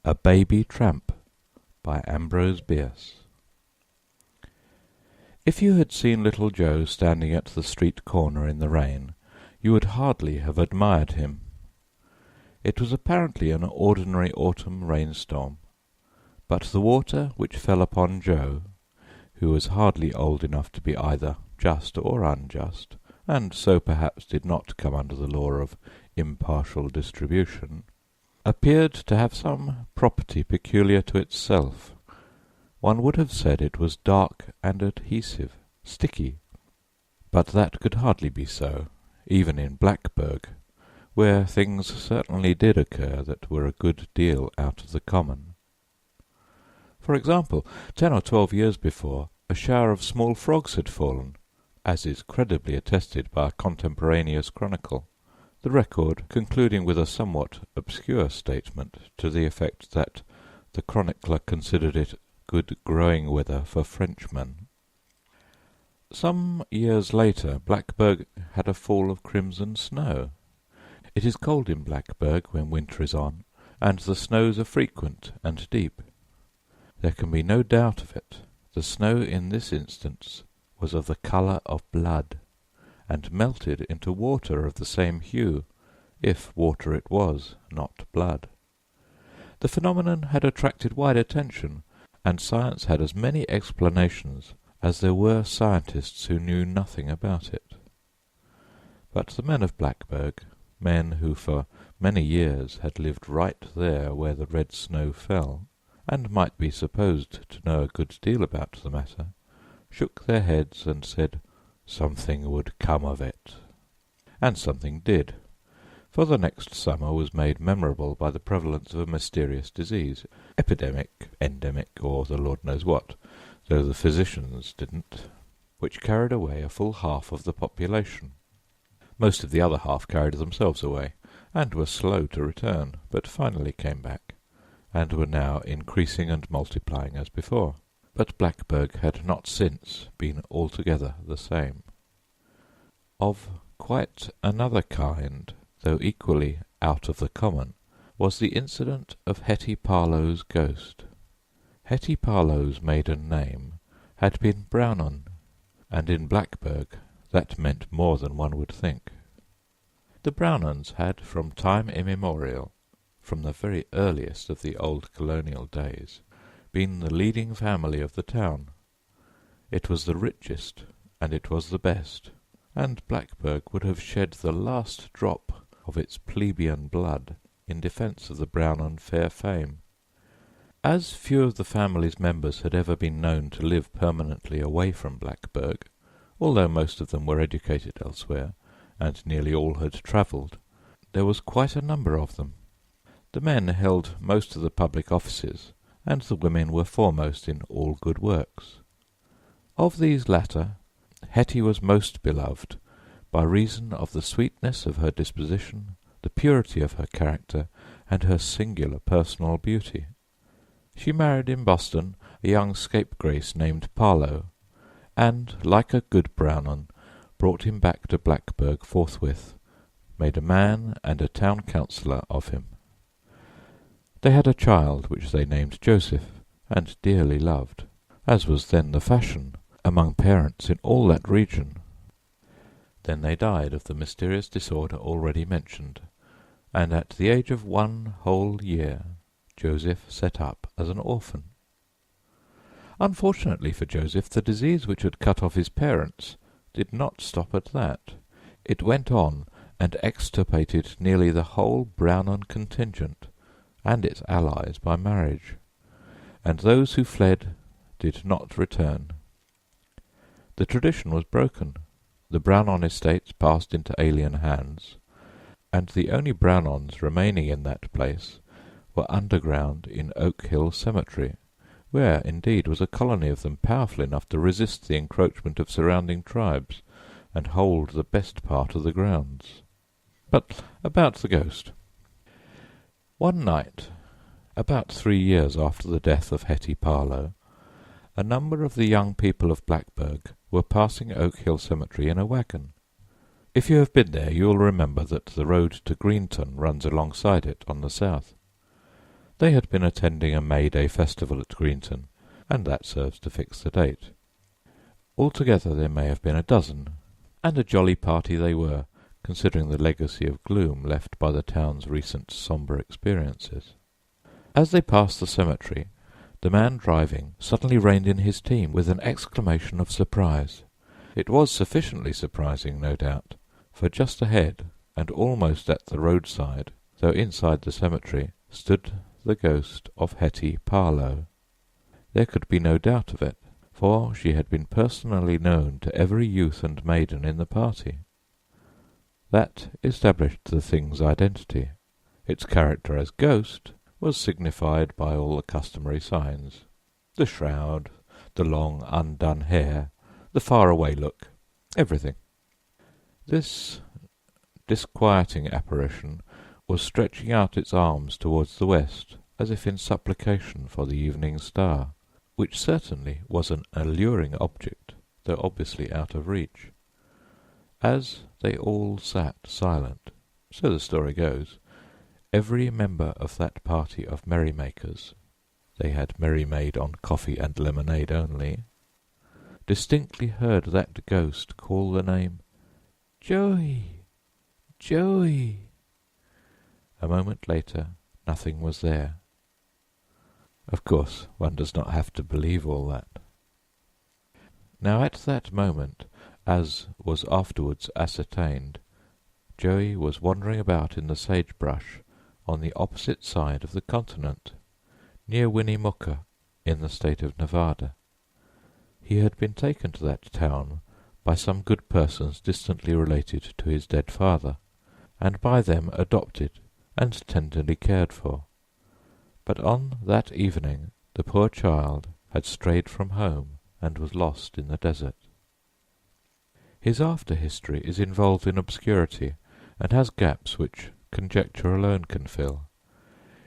A Baby Tramp by Ambrose Bierce. If you had seen little Joe standing at the street corner in the rain, you would hardly have admired him. It was apparently an ordinary autumn rainstorm, but the water which fell upon Joe, who was hardly old enough to be either just or unjust, and so perhaps did not come under the law of impartial distribution, appeared to have some property peculiar to itself. One would have said it was dark and adhesive, sticky, but that could hardly be so, even in Blackburg, where things certainly did occur that were a good deal out of the common. For example, 10 or 12 years before, a shower of small frogs had fallen, as is credibly attested by a contemporaneous chronicle, the record concluding with a somewhat obscure statement to the effect that the chronicler considered it good growing weather for Frenchmen. Some years later Blackburg had a fall of crimson snow. It is cold in Blackburg when winter is on, and the snows are frequent and deep. There can be no doubt of it. The snow in this instance was of the colour of blood, and melted into water of the same hue, if water it was, not blood. The phenomenon had attracted wide attention, and science had as many explanations as there were scientists who knew nothing about it. But the men of Blackburg, men who for many years had lived right there where the red snow fell, and might be supposed to know a good deal about the matter, shook their heads and said something would come of it. And something did, for the next summer was made memorable by the prevalence of a mysterious disease, epidemic, endemic, or the Lord knows what, though the physicians didn't, which carried away a full half of the population. Most of the other half carried themselves away, and were slow to return, but finally came back, and were now increasing and multiplying as before. But Blackburg had not since been altogether the same. Of quite another kind, though equally out of the common, was the incident of Hetty Parlow's ghost. Hetty Parlow's maiden name had been Brownon, and in Blackburg that meant more than one would think. The Brownons had from time immemorial, from the very earliest of the old colonial days, been the leading family of the town. It was the richest, and it was the best, and Blackburg would have shed the last drop of its plebeian blood in defence of the Brownon fair fame. As few of the family's members had ever been known to live permanently away from Blackburg, although most of them were educated elsewhere, and nearly all had travelled, there was quite a number of them. The men held most of the public offices, and the women were foremost in all good works. Of these latter, Hetty was most beloved, by reason of the sweetness of her disposition, the purity of her character, and her singular personal beauty. She married in Boston a young scapegrace named Parlow, and, like a good Brownon, brought him back to Blackburg forthwith, made a man and a town councillor of him. They had a child which they named Joseph, and dearly loved, as was then the fashion among parents in all that region. Then they died of the mysterious disorder already mentioned, and at the age of 1 whole year Joseph set up as an orphan. Unfortunately for Joseph, the disease which had cut off his parents did not stop at that. It went on and extirpated nearly the whole Brownon contingent, and its allies by marriage, and those who fled did not return. The tradition was broken, the Brownon estates passed into alien hands, and the only Brownons remaining in that place were underground in Oak Hill Cemetery, where indeed was a colony of them powerful enough to resist the encroachment of surrounding tribes, and hold the best part of the grounds. But about the ghost. One night, about 3 years after the death of Hetty Parlow, a number of the young people of Blackburg were passing Oak Hill Cemetery in a wagon. If you have been there, you will remember that the road to Greenton runs alongside it on the south. They had been attending a May Day festival at Greenton, and that serves to fix the date. Altogether there may have been a dozen, and a jolly party they were, considering the legacy of gloom left by the town's recent sombre experiences. As they passed the cemetery, the man driving suddenly reined in his team with an exclamation of surprise. It was sufficiently surprising, no doubt, for just ahead, and almost at the roadside, though inside the cemetery, stood the ghost of Hetty Parlow. There could be no doubt of it, for she had been personally known to every youth and maiden in the party. That established the thing's identity. Its character as ghost was signified by all the customary signs: the shroud, the long undone hair, the far-away look, everything. This disquieting apparition was stretching out its arms towards the west, as if in supplication for the evening star, which certainly was an alluring object, though obviously out of reach. As they all sat silent, so the story goes, every member of that party of merrymakers (they had merry-made on coffee and lemonade only) distinctly heard that ghost call the name "Joey! Joey!" A moment later nothing was there. Of course, one does not have to believe all that. Now at that moment, as was afterwards ascertained, Joey was wandering about in the sagebrush on the opposite side of the continent, near Winnemucca, in the state of Nevada. He had been taken to that town by some good persons distantly related to his dead father, and by them adopted and tenderly cared for. But on that evening the poor child had strayed from home and was lost in the desert. His after-history is involved in obscurity, and has gaps which conjecture alone can fill.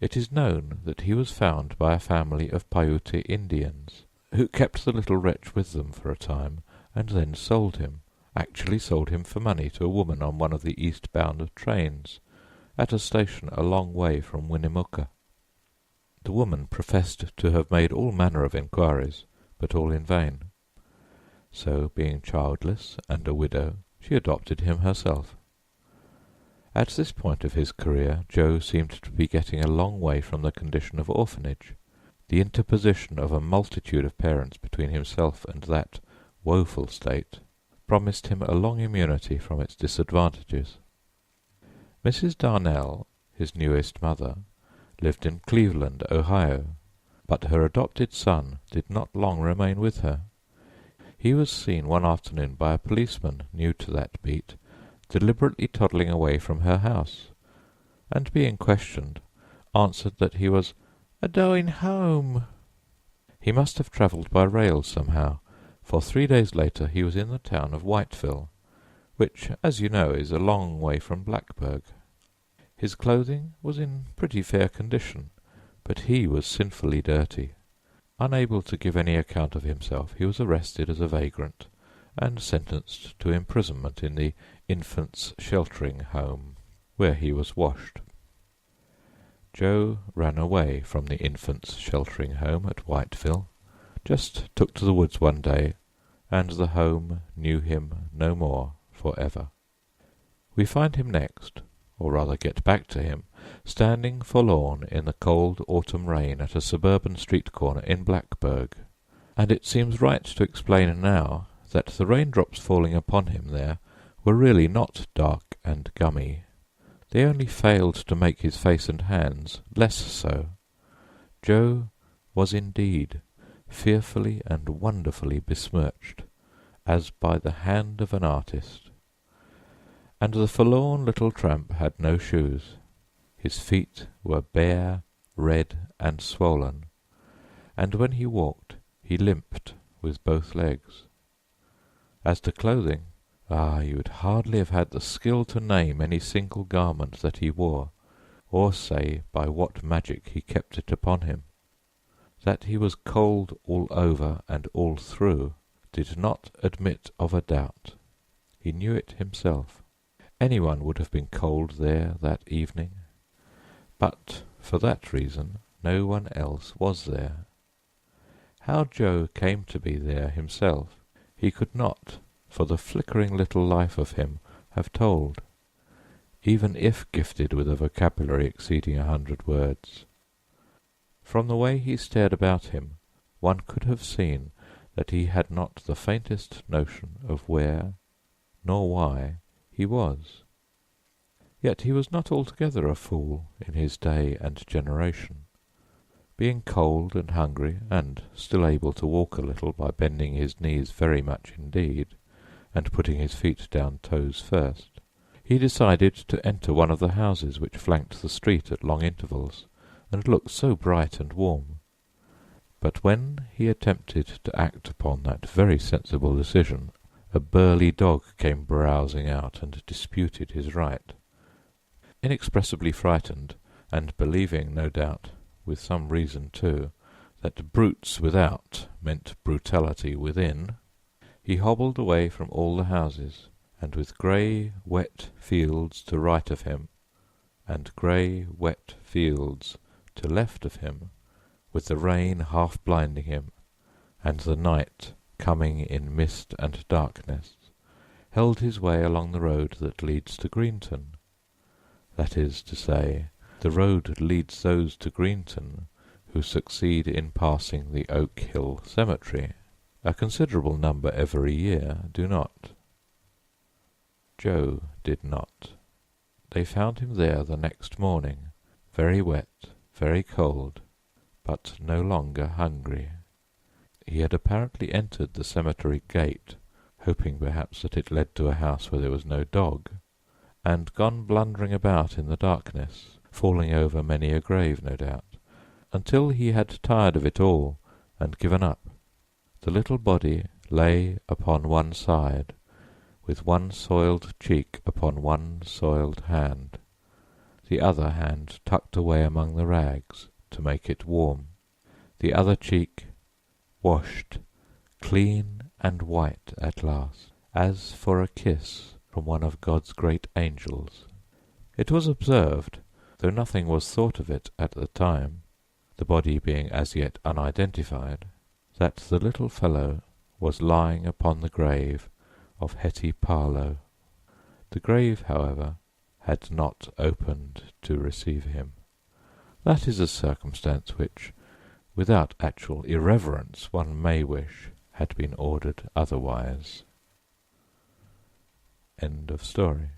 It is known that he was found by a family of Paiute Indians, who kept the little wretch with them for a time, and then actually sold him for money to a woman on one of the east-bound trains, at a station a long way from Winnemucca. The woman professed to have made all manner of inquiries, but all in vain. So, being childless and a widow, she adopted him herself. At this point of his career Joe seemed to be getting a long way from the condition of orphanage. The interposition of a multitude of parents between himself and that woeful state promised him a long immunity from its disadvantages. Mrs. Darnell, his newest mother, lived in Cleveland, Ohio, but her adopted son did not long remain with her. He was seen one afternoon by a policeman new to that beat, deliberately toddling away from her house, and being questioned, answered that he was "a-doin' home." He must have travelled by rail somehow, for 3 days later he was in the town of Whiteville, which, as you know, is a long way from Blackburg. His clothing was in pretty fair condition, but he was sinfully dirty. Unable to give any account of himself, he was arrested as a vagrant, and sentenced to imprisonment in the Infants' Sheltering Home, where he was washed. Joe ran away from the Infants' Sheltering Home at Whiteville, just took to the woods one day, and the home knew him no more for ever. We find him next, or rather get back to him, standing forlorn in the cold autumn rain at a suburban street corner in Blackburg, and it seems right to explain now that the raindrops falling upon him there were really not dark and gummy. They only failed to make his face and hands less so. Joe was indeed fearfully and wonderfully besmirched, as by the hand of an artist. And the forlorn little tramp had no shoes. His feet were bare, red, and swollen, and when he walked he limped with both legs. As to clothing, you would hardly have had the skill to name any single garment that he wore, or say by what magic he kept it upon him. That he was cold all over and all through did not admit of a doubt. He knew it himself. Anyone would have been cold there that evening. But for that reason no one else was there. How Joe came to be there himself, he could not, for the flickering little life of him, have told, even if gifted with a vocabulary exceeding 100 words. From the way he stared about him, one could have seen that he had not the faintest notion of where, nor why, he was. Yet he was not altogether a fool in his day and generation. Being cold and hungry, and still able to walk a little by bending his knees very much indeed, and putting his feet down toes first, he decided to enter one of the houses which flanked the street at long intervals, and looked so bright and warm. But when he attempted to act upon that very sensible decision, a burly dog came browsing out and disputed his right. Inexpressibly frightened, and believing, no doubt, with some reason too, that brutes without meant brutality within, he hobbled away from all the houses, and with grey, wet fields to right of him, and grey, wet fields to left of him, with the rain half blinding him, and the night coming in mist and darkness, held his way along the road that leads to Greenton. That is to say, the road leads those to Greenton who succeed in passing the Oak Hill Cemetery. A considerable number every year do not. Joe did not. They found him there the next morning, very wet, very cold, but no longer hungry. He had apparently entered the cemetery gate, hoping perhaps that it led to a house where there was no dog, and gone blundering about in the darkness, falling over many a grave, no doubt, until he had tired of it all and given up. The little body lay upon one side, with one soiled cheek upon one soiled hand, the other hand tucked away among the rags to make it warm, the other cheek washed clean and white at last, as for a kiss from one of God's great angels. It was observed, though nothing was thought of it at the time, the body being as yet unidentified, that the little fellow was lying upon the grave of Hetty Parlow. The grave, however, had not opened to receive him. That is a circumstance which, without actual irreverence, one may wish had been ordered otherwise. End of story.